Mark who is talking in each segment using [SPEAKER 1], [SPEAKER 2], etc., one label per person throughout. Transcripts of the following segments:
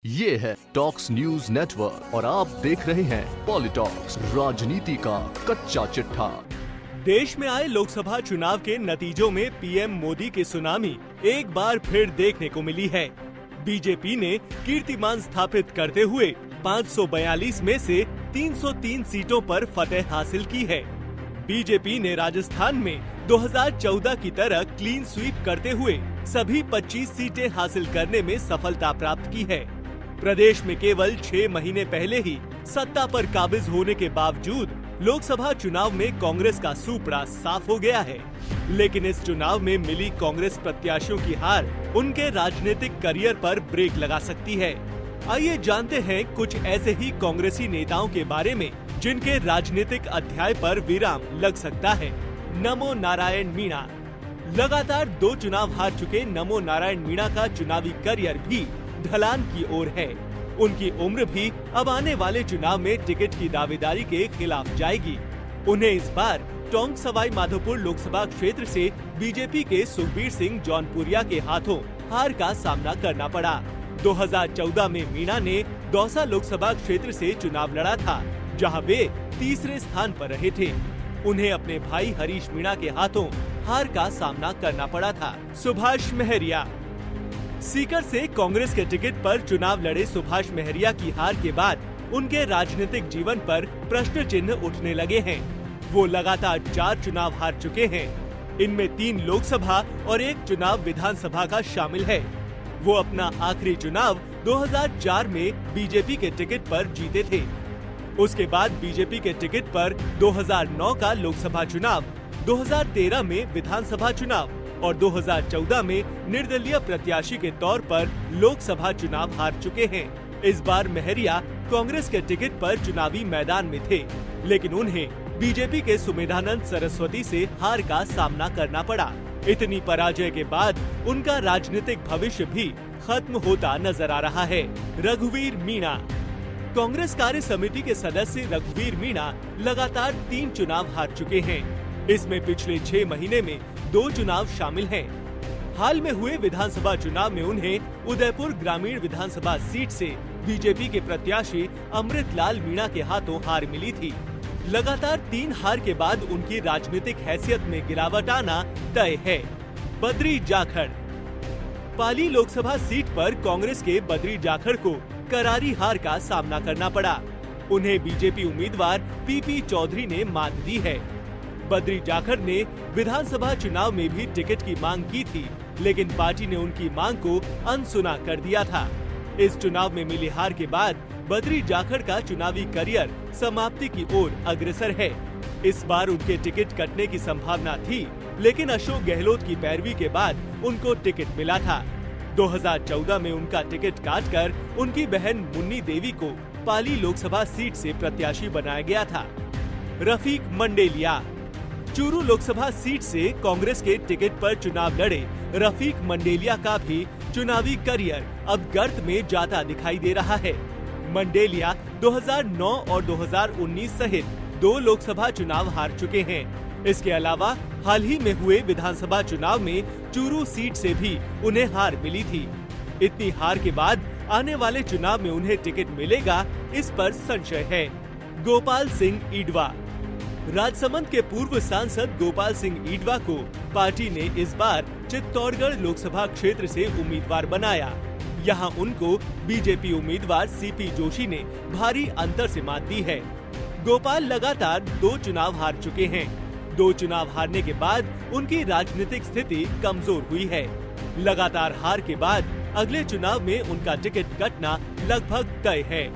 [SPEAKER 1] ये है talks news network और आप देख रहे हैं पॉलिटॉक्स, राजनीति का कच्चा चिट्ठा।
[SPEAKER 2] देश में आए लोकसभा चुनाव के नतीजों में पीएम मोदी की सुनामी एक बार फिर देखने को मिली है। बीजेपी ने कीर्तिमान स्थापित करते हुए 542 में से 303 सीटों पर फतेह हासिल की है। बीजेपी ने राजस्थान में 2014 की तरह क्लीन स्वीप करते हुए सभी 25 सीटें हासिल करने में सफलता प्राप्त की है। प्रदेश में केवल 6 महीने पहले ही सत्ता पर काबिज होने के बावजूद लोकसभा चुनाव में कांग्रेस का सुपड़ा साफ हो गया है। लेकिन इस चुनाव में मिली कांग्रेस प्रत्याशियों की हार उनके राजनीतिक करियर पर ब्रेक लगा सकती है। आइए जानते हैं कुछ ऐसे ही कांग्रेसी नेताओं के बारे में जिनके राजनीतिक अध्याय पर विराम लग सकता है। नमो नारायण मीणा। लगातार 2 चुनाव हार चुके नमो नारायण मीणा का चुनावी करियर भी ढलान की ओर है। उनकी उम्र भी अब आने वाले चुनाव में टिकट की दावेदारी के खिलाफ जाएगी। उन्हें इस बार टोंक सवाई माधोपुर लोकसभा क्षेत्र से बीजेपी के सुखबीर सिंह जौनपुरिया के हाथों हार का सामना करना पड़ा। 2014 में मीणा ने दौसा लोकसभा क्षेत्र से चुनाव लड़ा था, जहां वे तीसरे स्थान पर रहे थे। उन्हें अपने भाई हरीश मीणा के हाथों हार का सामना करना पड़ा था। सुभाष महरिया। सीकर से कांग्रेस के टिकट पर चुनाव लड़े सुभाष महरिया की हार के बाद उनके राजनीतिक जीवन पर प्रश्न चिन्ह उठने लगे हैं। वो लगातार 4 चुनाव हार चुके हैं। इनमें 3 लोकसभा और 1 चुनाव विधानसभा का शामिल है। वो अपना आखिरी चुनाव 2004 में बीजेपी के टिकट पर जीते थे। उसके बाद बीजेपी के टिकट पर 2009 का लोकसभा चुनाव, 2013 में विधानसभा चुनाव और 2014 में निर्दलीय प्रत्याशी के तौर पर लोकसभा चुनाव हार चुके हैं। इस बार महरिया कांग्रेस के टिकट पर चुनावी मैदान में थे, लेकिन उन्हें बीजेपी के सुमेधानंद सरस्वती से हार का सामना करना पड़ा। इतनी पराजय के बाद उनका राजनीतिक भविष्य भी खत्म होता नजर आ रहा है। रघुवीर मीणा। कांग्रेस कार्य समिति के सदस्य रघुवीर मीणा लगातार 3 चुनाव हार चुके हैं। इसमें पिछले 6 महीने में 2 चुनाव शामिल हैं। हाल में हुए विधानसभा चुनाव में उन्हें उदयपुर ग्रामीण विधानसभा सीट से बीजेपी के प्रत्याशी अमृतलाल मीणा के हाथों हार मिली थी। लगातार 3 हार के बाद उनकी राजनीतिक हैसियत में गिरावट आना तय है। बद्री जाखड़। पाली लोकसभा सीट पर कांग्रेस के बद्री जाखड़ को करारी हार का सामना करना पड़ा। उन्हें बीजेपी उम्मीदवार पीपी चौधरी ने मात दी है। बद्री जाखड़ ने विधानसभा चुनाव में भी टिकट की मांग की थी, लेकिन पार्टी ने उनकी मांग को अनसुना कर दिया था। इस चुनाव में मिली हार के बाद बद्री जाखड़ का चुनावी करियर समाप्ति की ओर अग्रसर है। इस बार उनके टिकट कटने की संभावना थी, लेकिन अशोक गहलोत की पैरवी के बाद उनको टिकट मिला था। 2014 में उनका टिकट काटकर उनकी बहन मुन्नी देवी को पाली लोकसभा सीट से प्रत्याशी बनाया गया था। रफीक मंडेलिया। चूरू लोकसभा सीट से कांग्रेस के टिकट पर चुनाव लड़े रफीक मंडेलिया का भी चुनावी करियर अब गर्त में जाता दिखाई दे रहा है। मंडेलिया 2009 और 2019 सहित 2 लोकसभा चुनाव हार चुके हैं। इसके अलावा हाल ही में हुए विधानसभा चुनाव में चूरू सीट से भी उन्हें हार मिली थी। इतनी हार के बाद आने वाले चुनाव में उन्हें टिकट मिलेगा, इस पर संशय है। गोपाल सिंह ईडवा। राजसमंद के पूर्व सांसद गोपाल सिंह ईडवा को पार्टी ने इस बार चित्तौड़गढ़ लोकसभा क्षेत्र से उम्मीदवार बनाया। यहां उनको बीजेपी उम्मीदवार सीपी जोशी ने भारी अंतर से मात दी है। गोपाल लगातार 2 चुनाव हार चुके हैं। 2 चुनाव हारने के बाद उनकी राजनीतिक स्थिति कमजोर हुई है। लगातार हार के बाद अगले चुनाव में उनका टिकट कटना लगभग तय है।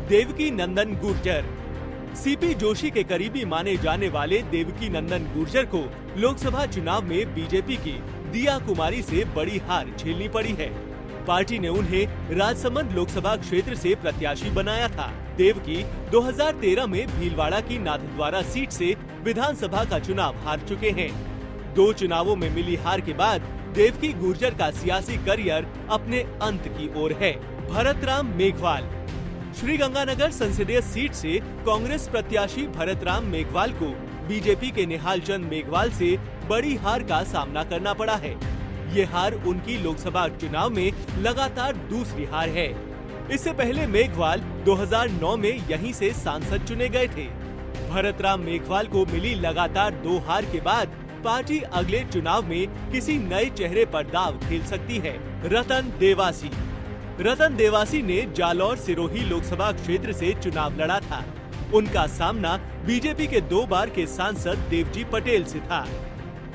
[SPEAKER 2] देवकी नंदन गुर्जर। सीपी जोशी के करीबी माने जाने वाले देवकी नंदन गुर्जर को लोकसभा चुनाव में बीजेपी की दिया कुमारी से बड़ी हार झेलनी पड़ी है। पार्टी ने उन्हें राजसमंद लोकसभा क्षेत्र से प्रत्याशी बनाया था। देवकी 2013 में भीलवाड़ा की नाथद्वारा सीट से विधानसभा का चुनाव हार चुके हैं। 2 चुनावों में मिली हार के बाद देवकी गुर्जर का सियासी करियर अपने अंत की ओर है। भरतराम मेघवाल। श्रीगंगानगर संसदीय सीट से कांग्रेस प्रत्याशी भरतराम मेघवाल को बीजेपी के निहाल चंद मेघवाल से बड़ी हार का सामना करना पड़ा है। ये हार उनकी लोकसभा चुनाव में लगातार दूसरी हार है। इससे पहले मेघवाल 2009 में यहीं से सांसद चुने गए थे। भरतराम मेघवाल को मिली लगातार 2 हार के बाद पार्टी अगले चुनाव में किसी नए चेहरे पर दांव खेल सकती है। रतन देवासी ने जालौर सिरोही लोकसभा क्षेत्र से चुनाव लड़ा था। उनका सामना बीजेपी के 2 बार के सांसद देवजी पटेल से था।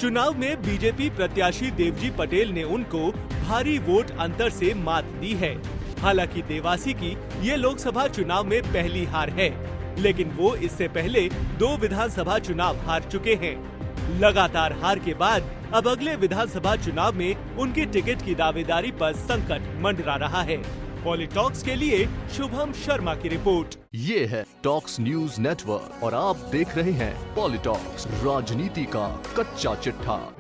[SPEAKER 2] चुनाव में बीजेपी प्रत्याशी देवजी पटेल ने उनको भारी वोट अंतर से मात दी है। हालांकि देवासी की ये लोकसभा चुनाव में पहली हार है, लेकिन वो इससे पहले 2 विधानसभा चुनाव हार चुके हैं। लगातार हार के बाद अब अगले विधानसभा चुनाव में उनकी टिकट की दावेदारी पर संकट मंडरा रहा है। पॉलिटॉक्स के लिए शुभम शर्मा की रिपोर्ट।
[SPEAKER 1] ये है टॉक्स न्यूज नेटवर्क और आप देख रहे हैं पॉलिटॉक्स, राजनीति का कच्चा चिट्ठा।